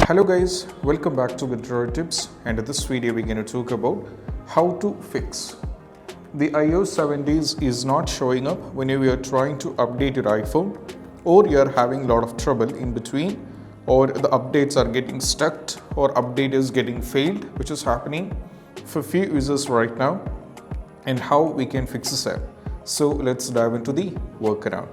Hello guys, welcome back to Android Tips, and in this video we're going to talk about how to fix the iOS 17 is not showing up whenever you are trying to update your iPhone, or you are having a lot of trouble in between, or the updates are getting stuck, or update is getting failed, which is happening for few users right now, and how we can fix this app. So let's dive into the workaround.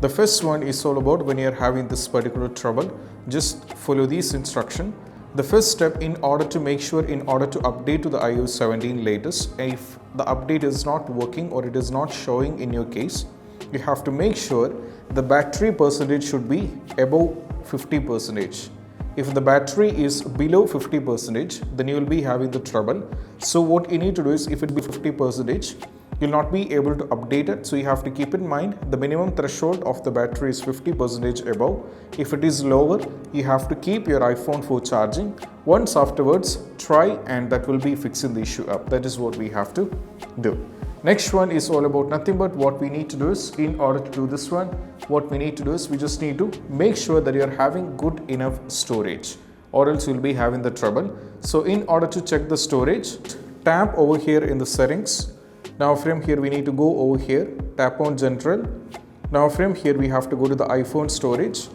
The first one is all about when you are having this particular trouble, just follow this instruction. The first step in order to make sure in order to update to the iOS 17 latest, if the update is not working or it is not showing in your case, you have to make sure the battery percentage should be above 50%. If the battery is below 50%, then you will be having the trouble. So what you need to do is, if it be 50%, you'll not be able to update it. So you have to keep in mind the minimum threshold of the battery is 50% above. If it is lower, you have to keep your iPhone for charging. Once afterwards, try, and that will be fixing the issue up. That is what we have to do. Next one is all about nothing but what we need to do is, in order to do this one, what we need to do is we just need to make sure that you are having good enough storage, or else you'll be having the trouble. So in order to check the storage, tap over here in the settings. Now from here we need to go over here, tap on general. Now from here we have to go to the iPhone storage.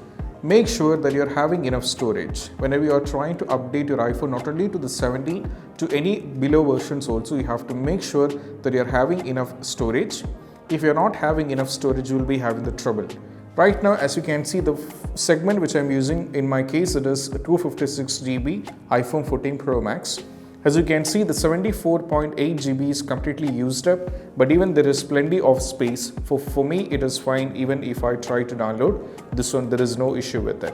Make sure that you're having enough storage. Whenever you are trying to update your iPhone, not only to the 17, to any below versions also, you have to make sure that you're having enough storage. If you're not having enough storage, you will be having the trouble. Right now, as you can see, the segment which I'm using, in my case it is 256 GB iPhone 14 Pro Max. As you can see, the 74.8 GB is completely used up, but even there is plenty of space. For me, it is fine. Even if I try to download this one, there is no issue with it.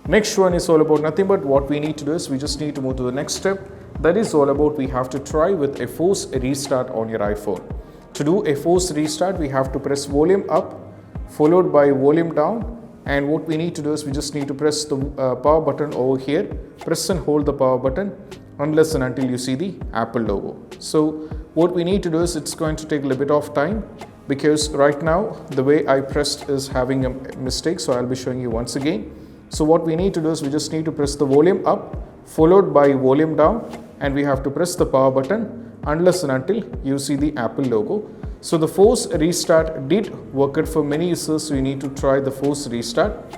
Next one is all about nothing but what we need to do is we just need to move to the next step. That is all about we have to try with a force restart on your iPhone. To do a force restart, we have to press volume up followed by volume down. And what we need to do is we just need to press the power button over here. Press and hold the power button unless and until you see the Apple logo. So what we need to do is, it's going to take a little bit of time, because right now the way I pressed is having a mistake. So I'll be showing you once again. So what we need to do is we just need to press the volume up followed by volume down, and we have to press the power button unless and until you see the Apple logo. So the force restart did work out for many users, so you need to try the force restart.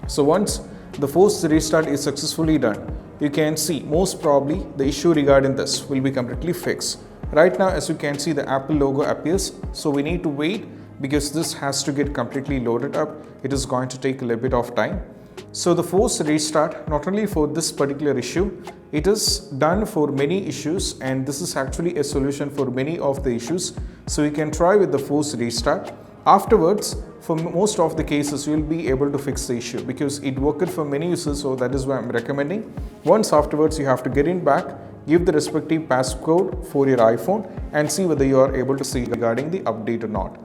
So once the force restart is successfully done, you can see most probably the issue regarding this will be completely fixed. Right now, as you can see, the Apple logo appears, so we need to wait because this has to get completely loaded up. It is going to take a little bit of time. So the force restart, not only for this particular issue, it is done for many issues, and this is actually a solution for many of the issues. So you can try with the force restart. Afterwards, for most of the cases, you will be able to fix the issue because it worked for many users, so that is why I'm recommending. Once afterwards, you have to get in back, give the respective passcode for your iPhone, and see whether you are able to see regarding the update or not.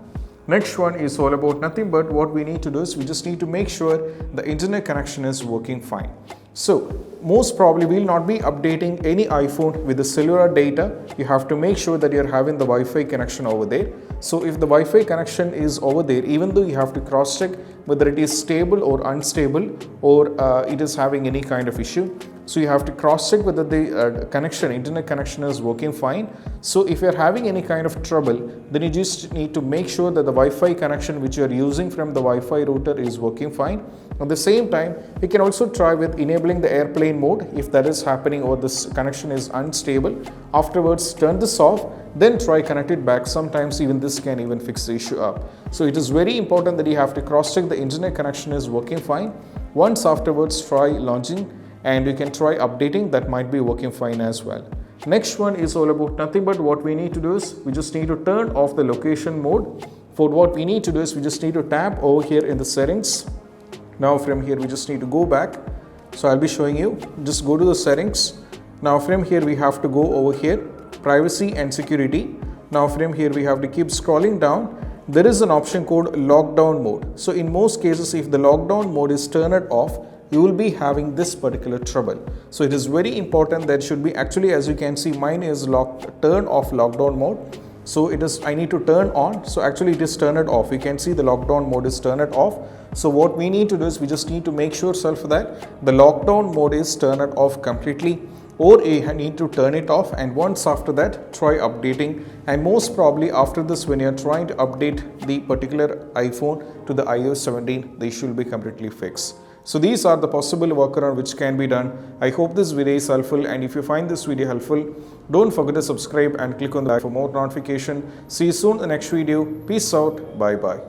Next one is all about nothing but what we need to do is we just need to make sure the internet connection is working fine. So most probably we will not be updating any iPhone with the cellular data. You have to make sure that you're having the Wi-Fi connection over there. So if the Wi-Fi connection is over there, even though you have to cross check whether it is stable or unstable, or it is having any kind of issue. So you have to cross check whether the internet connection is working fine. So if you're having any kind of trouble, then you just need to make sure that the Wi-Fi connection which you're using from the Wi-Fi router is working fine. At the same time, you can also try with enabling the airplane mode if that is happening or this connection is unstable. Afterwards, turn this off, then try connect it back. Sometimes even this can even fix the issue up. So it is very important that you have to cross check the internet connection is working fine. Once afterwards, try launching, and you can try updating, that might be working fine as well. Next one is all about nothing but what we need to do is we just need to turn off the location mode. For what we need to do is we just need to tap over here in the settings. Now from here we just need to go back. So I'll be showing you, just go to the settings. Now from here we have to go over here, privacy and security. Now from here we have to keep scrolling down. There is an option called lockdown mode. So in most cases, if the lockdown mode is turned off, you will be having this particular trouble. So it is very important that should be, actually as you can see, mine is turn off lockdown mode. So I need to turn on. So actually it is turn it off. We can see the lockdown mode is turn it off. So what we need to do is we just need to make sure that the lockdown mode is turn it off completely, or I need to turn it off, and once after that try updating, and most probably after this when you are trying to update the particular iPhone to the iOS 17, they should be completely fixed. So these are the possible workaround which can be done. I hope this video is helpful, and if you find this video helpful, don't forget to subscribe and click on the bell for more notification. See you soon in the next video. Peace out. Bye bye.